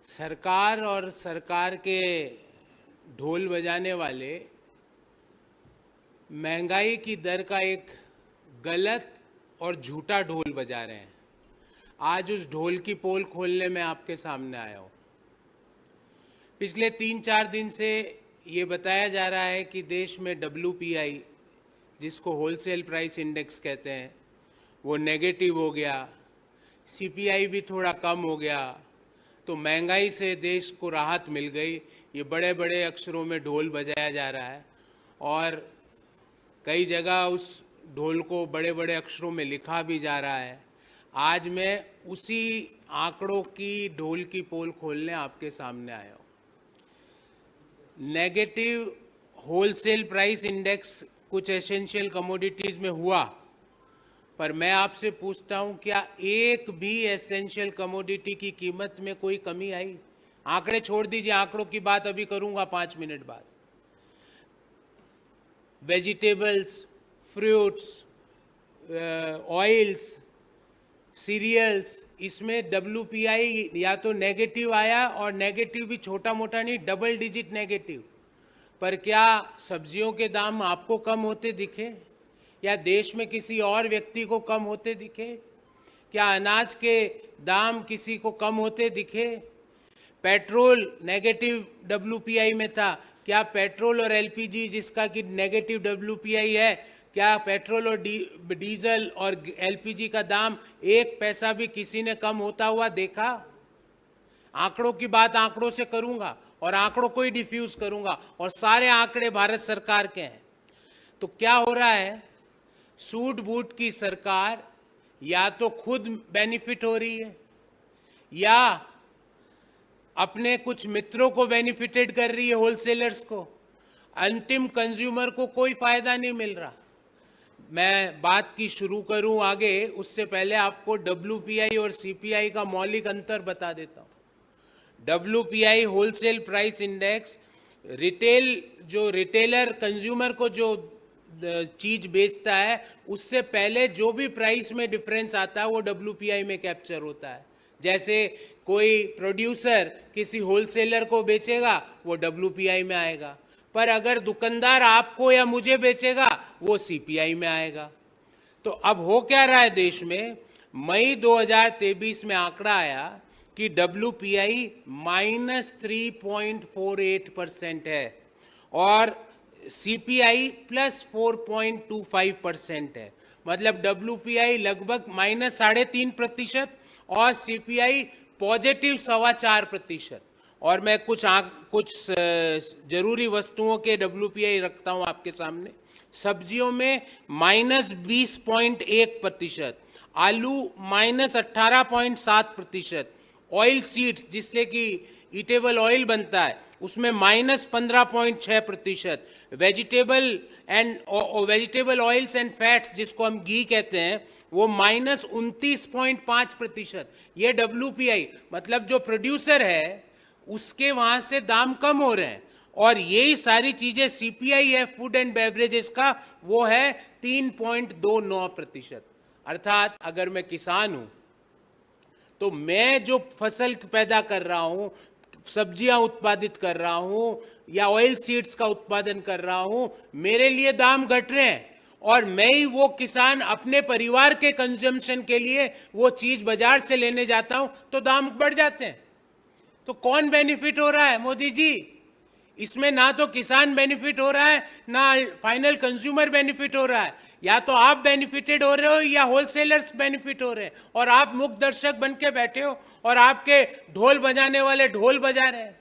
सरकार और सरकार के ढोल बजाने वाले महंगाई की दर का एक गलत और झूठा ढोल बजा रहे हैं। आज उस ढोल की पोल खोलने में आपके सामने आया हूँ। पिछले 3-4 दिन से ये बताया जा रहा है कि देश में WPI, जिसको होलसेल प्राइस इंडेक्स कहते हैं, वो नेगेटिव हो गया, CPI भी थोड़ा कम हो गया, तो महंगाई से देश को राहत मिल गई। ये बड़े बड़े अक्षरों में ढोल बजाया जा रहा है और कई जगह उस ढोल को बड़े बड़े अक्षरों में लिखा भी जा रहा है। आज मैं उसी आंकड़ों की ढोल की पोल खोलने आपके सामने आया हूँ। नेगेटिव होलसेल प्राइस इंडेक्स कुछ एसेंशियल कमोडिटीज़ में हुआ, पर मैं आपसे पूछता हूँ, क्या एक भी एसेंशियल कमोडिटी की कीमत में कोई कमी आई? आंकड़े छोड़ दीजिए, आंकड़ों की बात अभी करूँगा 5 मिनट बाद। वेजिटेबल्स, फ्रूट्स, ऑयल्स, सीरियल्स, इसमें WPI या तो नेगेटिव आया, और नेगेटिव भी छोटा मोटा नहीं, डबल डिजिट नेगेटिव। पर क्या सब्जियों के दाम आपको कम होते दिखे, या देश में किसी और व्यक्ति को कम होते दिखे? क्या अनाज के दाम किसी को कम होते दिखे? पेट्रोल नेगेटिव WPI में था, क्या पेट्रोल और LPG, जिसका कि नेगेटिव WPI है, क्या पेट्रोल और डीजल और LPG का दाम 1 पैसा भी किसी ने कम होता हुआ देखा? आंकड़ों की बात आंकड़ों से करूंगा और आंकड़ों को ही डिफ्यूज करूंगा, और सारे आंकड़े भारत सरकार के हैं। तो क्या हो रहा है? सूट बूट की सरकार या तो खुद बेनिफिट हो रही है, या अपने कुछ मित्रों को बेनिफिटेड कर रही है, होलसेलर्स को। अंतिम कंज्यूमर को कोई फायदा नहीं मिल रहा। मैं बात की शुरू करूं आगे, उससे पहले आपको WPI और CPI का मौलिक अंतर बता देता हूं। WPI wholesale price index retail, जो रिटेलर कंज्यूमर को जो चीज बेचता है, उससे पहले जो भी प्राइस में डिफरेंस आता है वो WPI में कैप्चर होता है। जैसे कोई प्रोड्यूसर किसी होलसेलर को बेचेगा, वो WPI में आएगा, पर अगर दुकानदार आपको या मुझे बेचेगा, वो CPI में आएगा। तो अब हो क्या रहा है देश में? मई 2023 में आंकड़ा आया कि WPI -3.48% है और CPI +4.25% है। मतलब WPI लगभग -3.5% और CPI पॉजिटिव 4.25%। और मैं कुछ जरूरी वस्तुओं के WPI रखता हूं आपके सामने। सब्जियों में -20.1%, आलू -18.7%, ऑयल सीड्स, जिससे कि ईटेबल ऑयल बनता है, उसमें -15.6%, वेजिटेबल ऑयल्स एंड फैट्स, जिसको हम घी कहते हैं, वो -29.5%। ये WPI मतलब जो प्रोड्यूसर है उसके वहां से दाम कम हो रहे हैं। और यही सारी चीजें CPI है फूड एंड बेवरेजेस का, वो है 3.29%। अर्थात अगर मैं किसान हूं तो मैं जो फसल पैदा कर रहा हूं, सब्जियां उत्पादित कर रहा हूं या ऑयल सीड्स का उत्पादन कर रहा हूं, मेरे लिए दाम घट रहे हैं, और मैं ही वो किसान अपने परिवार के कंजम्पशन के लिए वो चीज बाजार से लेने जाता हूं तो दाम बढ़ जाते हैं। तो कौन बेनिफिट हो रहा है? मोदी जी। इसमें ना तो किसान बेनिफिट हो रहा है, ना फाइनल कंज्यूमर बेनिफिट हो रहा है। या तो आप बेनिफिटेड हो रहे हो या होलसेलर्स बेनिफिट हो रहे हैं, और आप मुख्य दर्शक बन के बैठे हो और आपके ढोल बजाने वाले ढोल बजा रहे हैं।